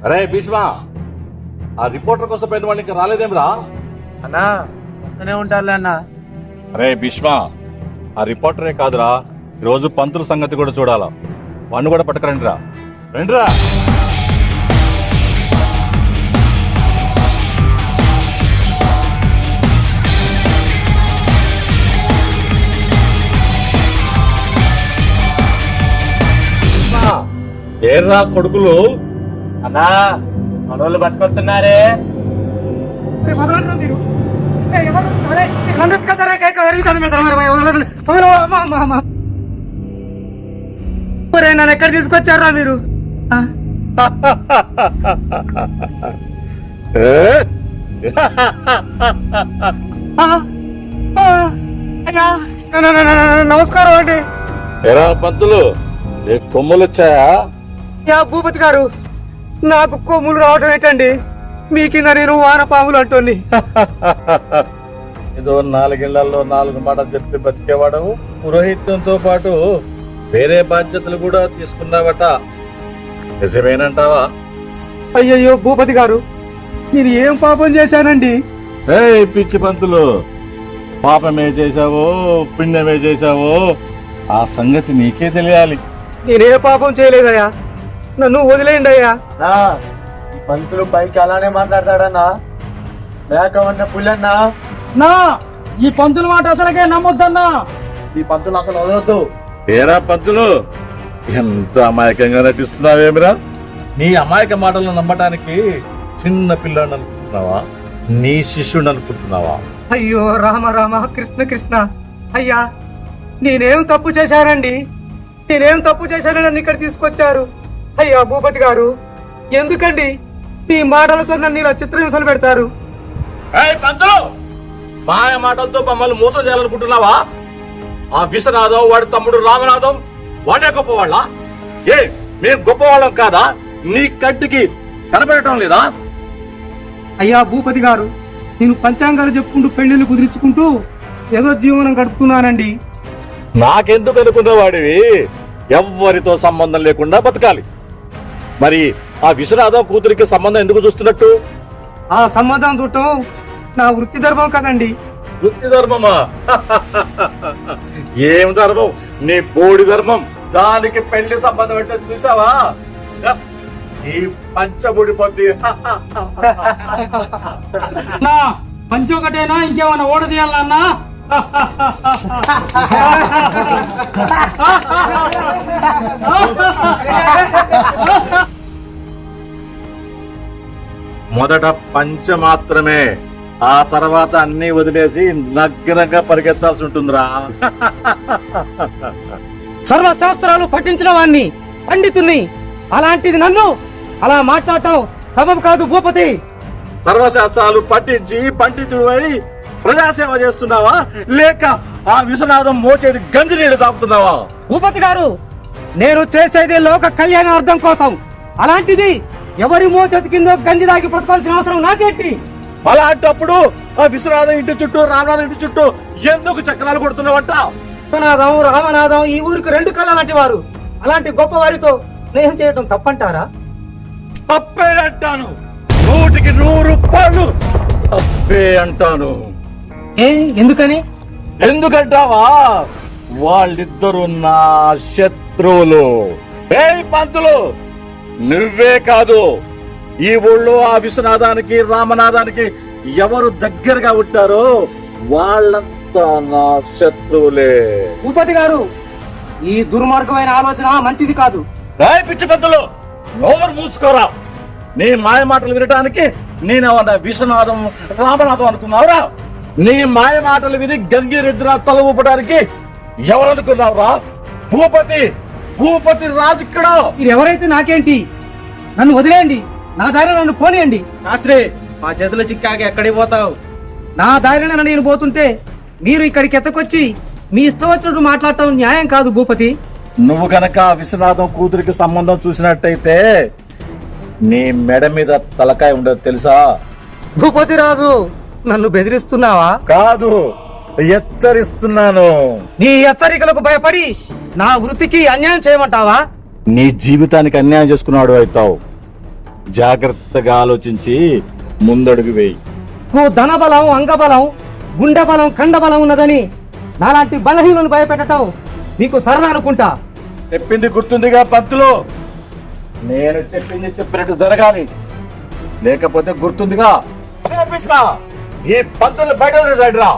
అరే భీష్మ, ఆ రిపోర్టర్ కోసం పోయిన వాడికి రాలేదేమ్రా? అన్నా వస్తూనే ఉంటారులే అన్న. అరే భీష్మ, ఆ రిపోర్టరే కాదురా, ఈరోజు పంతుల సంగతి కూడా చూడాలా. వాడిని కూడా పట్టుకురండిరా. రండిరా. ఏర్రా కొడుకులు, అన్నా మనోళ్ళు పట్టుకొస్తున్నారే. నన్ను ఎక్కడ తీసుకొచ్చారా మీరు? నమస్కారం అండి. ఎరా పంతులు, కొమ్ములు వచ్చాయా? భూపతి గారు, నాకు కొమ్ములు రావడం ఏంటండి? మీ కింద నేను వానపాములు అంటోని. ఏదో 4 ఇళ్లలో 4 మాటలు చెప్పి బతికేవాడు. పురోహిత్యంతో పాటు వేరే బాధ్యతలు కూడా తీసుకున్నావట, నిజమేనంటావా? అయ్యయ్యో భూపతి గారు, నేను ఏం పాపం చేశానండి? పిచ్చి పంతులు, పాపమే చేశావో పుణ్యమే చేశావో ఆ సంగతి నీకే తెలియాలి. నేనే పాపం చేయలేదయ్యా, నన్ను వదిలేయండి అయ్యా. ఈ పంతులు పైకి అలానే మాట్లాడతాడన్నా. మేక ఉన్న పుల్లన్నా, నా ఈ పంతుల మాట అసలుకే నమ్మొద్దన్నా. ఈ పంతులు అసలు వదలొద్దు. ఏరా పంతులు, ఎంత అమాయకంగా నటిస్తున్నావేమిరా? నీ అమాయక మాటలను నమ్మటానికి చిన్న పిల్లాడు అనుకుంటున్నావా? నీ శిష్యుడు అనుకుంటున్నావా? అయ్యో రామ రామ కృష్ణ కృష్ణ. అయ్యా, నేనేం తప్పు చేశానండి? నేనేం తప్పు చేశానని నన్ను ఇక్కడ తీసుకొచ్చారు? అయ్యా భూపతి గారు, ఎందుకండి మీ మాటలతో నన్ను ఇలా చిత్రహింసలు పెడతారు? పంతులు, మాయ మాటలతో మమ్మల్ని మోసం చేయాలనుకుంటున్నావా? ఆ విశ్వనాథం, వాడి తమ్ముడు రామనాథం వాడే గొప్పవాళ్ళ? మేము గొప్పవాళ్ళం కాదా? నీ కంటికి కనపడటం లేదా? అయ్యా భూపతి గారు, నేను పంచాంగాలు చెప్పుకుంటూ పెళ్లిళ్ళు కుదిరించుకుంటూ ఏదో జీవనం గడుపుతున్నానండి. నాకెందుకు అనుకున్నవాడివి? ఎవ్వరితో సంబంధం లేకుండా బతకాలి. మరి ఆ విశ్వనాథం కూతురికి సంబంధం ఎందుకు చూస్తున్నట్టు? ఆ సంబంధం చూడటం నా వృత్తి ధర్మం కదండి. వృత్తి ధర్మమా? ఏం ధర్మం? నీ బోడి ధర్మం. దానికి పెళ్లి సంబంధం అంటే చూసావా? నీ పంచబుడి పొద్ది. నా పంచి ఒకటేనా, ఇంకేమన్నా ఓడ తీయాలన్నా? మొదట పంచ మాత్రమే, ఆ తర్వాత అన్ని వదిలేసి నగ్నంగా పరిగెత్తాల్సి ఉంటుందిరా. సర్వశాస్త్రాలు పఠించిన వాణ్ణి, పండితుణ్ణి. అలాంటిది నన్ను అలా మాట్లాడటం సబబు కాదు భూపతి. సర్వశాస్త్రాలు పఠించి పండితుడై ప్రజాసేవ చేస్తున్నావా, లేక ఆ విశ్వనాథం మోచేది గంజి నీళ్లు తాగుతున్నావా? భూపతి గారు, నేను చేసేది లోక కళ్యాణార్థం కోసం. అలాంటిది ఎవరి మోచేతి కింద గంజి దాగి బ్రతకాల్సిన అవసరం నాకేంటి? అలాంటప్పుడు ఆ విశ్వనాథం ఇంటి చుట్టూ, రామనాథం ఇంటి చుట్టూ ఎందుకు చక్రాలు కొడుతున్నావంట? విశ్వనాథం, రామనాథం ఈ ఊరికి 2 కళ్ళ లాంటి వారు. అలాంటి గొప్ప వారితో స్నేహం చేయడం తప్పంటారా? తప్పే అంటాను. 100కి 100 పాళ్ళు తప్పే అంటాను. ఎందుకని? ఎందుకంటావా? వాళ్ళిద్దరూ నా శత్రువులు. పంతులు, నువ్వే కాదు, ఈ ఊళ్ళో ఆ విశ్వనాథానికి, రామనాథానికి ఎవరు దగ్గరగా ఉంటారో వాళ్ళంతా నా శత్రువులే. భూపతి గారు, ఈ దుర్మార్గమైన ఆలోచన మంచిది కాదు. పిచ్చి పంతులు, నోరు మూసుకోరా. నీ మాయ మాటలు వినటానికి నేనేమన్నా విశ్వనాథం, రామనాథం అనుకున్నావురా? నీ మాయ మాటలు విని గంగిరెద్దున తల ఊపడానికి ఎవరనుకున్నావురా? భూపతి రాజు ఇక్కడ. మీరు ఎవరైతే నాకేంటి? నన్ను వదిలేయండి, నా దారిలో నన్ను పోనీయండి. శాస్త్రి, మా చేతిలో చిక్కాక ఎక్కడికి పోతావు? నా దారిలో నేను పోతుంటే మీరు ఇక్కడికి ఎత్తకొచ్చి మీ ఇష్టం వచ్చినట్టు మాట్లాడటం న్యాయం కాదు భూపతి. నువ్వు గనక విశ్వనాథం కూతురికి సంబంధం చూసినట్టయితే నీ మెడ మీద తలకాయ ఉండదు తెలుసా? భూపతి రాజు, నన్ను బెదిరిస్తున్నావా? కాదు, హెచ్చరిస్తున్నాను. నీ హెచ్చరికలకు భయపడి నా వృత్తికి అన్యాయం చేయమంటావా? నీ జీవితానికి అన్యాయం చేసుకున్నాడు అవుతావు. జాగ్రత్తగా ఆలోచించి ముందడుగు వేయి. ఓ ధనబలం, అంగబలం, గుండె బలం, కండబలం ఉన్నదని నాలాంటి బలహీనులు భయపెట్టడం మీకు సరదా అనుకుంటా. చెప్పింది గుర్తుందిగా పంతులు? నేను చెప్పింది చెప్పినట్టు జరగాలి, లేకపోతే గుర్తుందిగా. ఈ పంతులు బయట రా.